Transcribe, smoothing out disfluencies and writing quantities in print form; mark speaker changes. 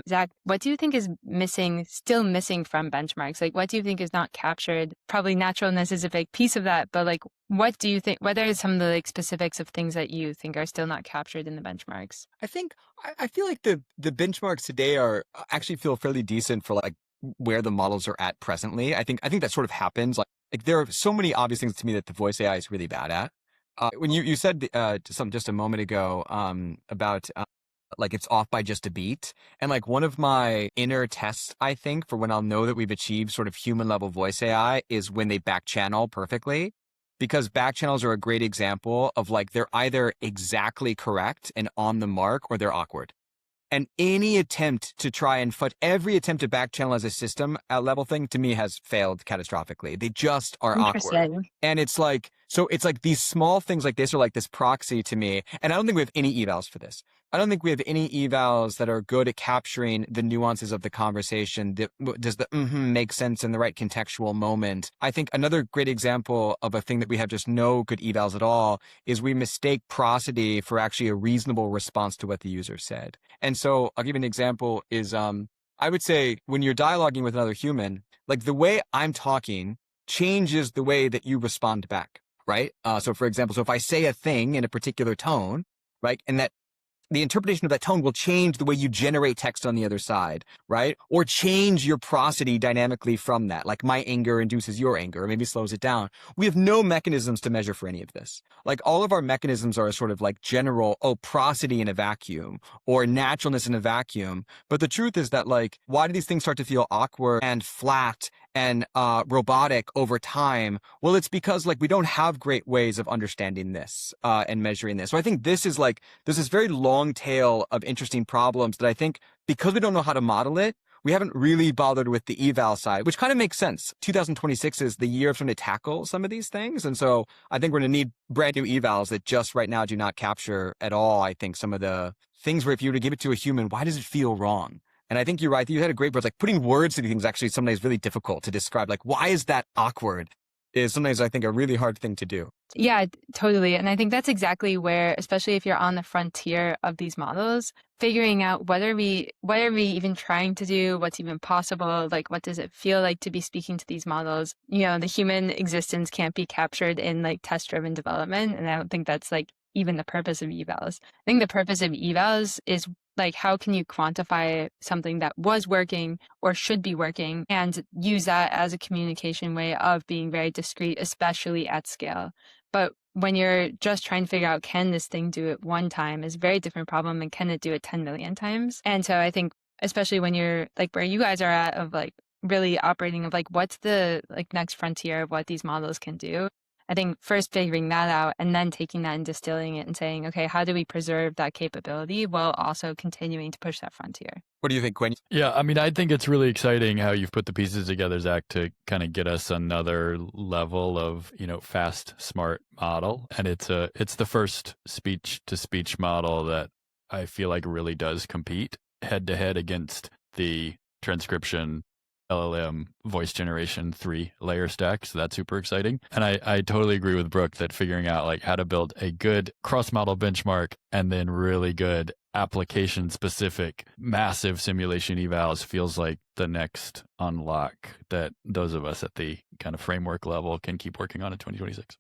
Speaker 1: Zach, what do you think is missing, still missing from benchmarks? Like, what do you think is not captured? Probably naturalness is a big piece of that, but like, what do you think, what are some of the like specifics of things that you think are still not captured in the benchmarks?
Speaker 2: I think I feel like the benchmarks today are actually feel fairly decent for like where the models are at presently. I think that sort of happens. Like there are so many obvious things to me that the voice AI is really bad at. When you said just a moment ago about like it's off by just a beat, and like one of my inner tests I think for when I'll know that we've achieved sort of human level voice AI is when they back channel perfectly, because back channels are a great example of like they're either exactly correct and on the mark or they're awkward. And any attempt to try and every attempt to back channel as a system level thing to me has failed catastrophically. They just are awkward.
Speaker 1: Interesting.
Speaker 2: And it's like, so it's like these small things like this are like this proxy to me. And I don't think we have any evals for this. I don't think we have any evals that are good at capturing the nuances of the conversation. Does the make sense in the right contextual moment? I think another great example of a thing that we have just no good evals at all is we mistake prosody for actually a reasonable response to what the user said. And so I'll give you an example is I would say when you're dialoguing with another human, like the way I'm talking changes the way that you respond back, right? So for example, so if I say a thing in a particular tone, right, and that the interpretation of that tone will change the way you generate text on the other side, right? Or change your prosody dynamically from that. Like my anger induces your anger, or maybe slows it down. We have no mechanisms to measure for any of this. Like all of our mechanisms are sort of like general, prosody in a vacuum or naturalness in a vacuum. But the truth is that like, why do these things start to feel awkward and flat and robotic over time? Well, it's because like we don't have great ways of understanding this and measuring this. So I think this is like there's this very long tail of interesting problems that I think because we don't know how to model it, we haven't really bothered with the eval side, which kind of makes sense. 2026 is the year of trying to tackle some of these things. And so I think we're going to need brand new evals that just right now do not capture at all, I think, some of the things where if you were to give it to a human, why does it feel wrong? And I think you're right. You had a great word. Like putting words to these things actually sometimes really difficult to describe. Like, why is that awkward? Is sometimes I think a really hard thing to do.
Speaker 1: Yeah, totally. And I think that's exactly where, especially if you're on the frontier of these models, figuring out what are we even trying to do, what's even possible, like what does it feel like to be speaking to these models? You know, the human existence can't be captured in like test-driven development. And I don't think that's like even the purpose of evals. I think the purpose of evals is like how can you quantify something that was working or should be working and use that as a communication way of being very discreet, especially at scale. But when you're just trying to figure out, can this thing do it one time is a very different problem than can it do it 10 million times? And so I think, especially when you're like where you guys are at of like really operating of like, what's the like next frontier of what these models can do? I think first figuring that out and then taking that and distilling it and saying, okay, how do we preserve that capability while also continuing to push that frontier?
Speaker 2: What do you think, Quinn?
Speaker 3: Yeah, I mean, I think it's really exciting how you've put the pieces together, Zach, to kind of get us another level of, fast, smart model. And it's the first speech to speech model that I feel like really does compete head to head against the transcription LLM voice generation 3-layer stack. So that's super exciting. And I totally agree with Brooke that figuring out like how to build a good cross-model benchmark and then really good application specific massive simulation evals feels like the next unlock that those of us at the kind of framework level can keep working on in 2026.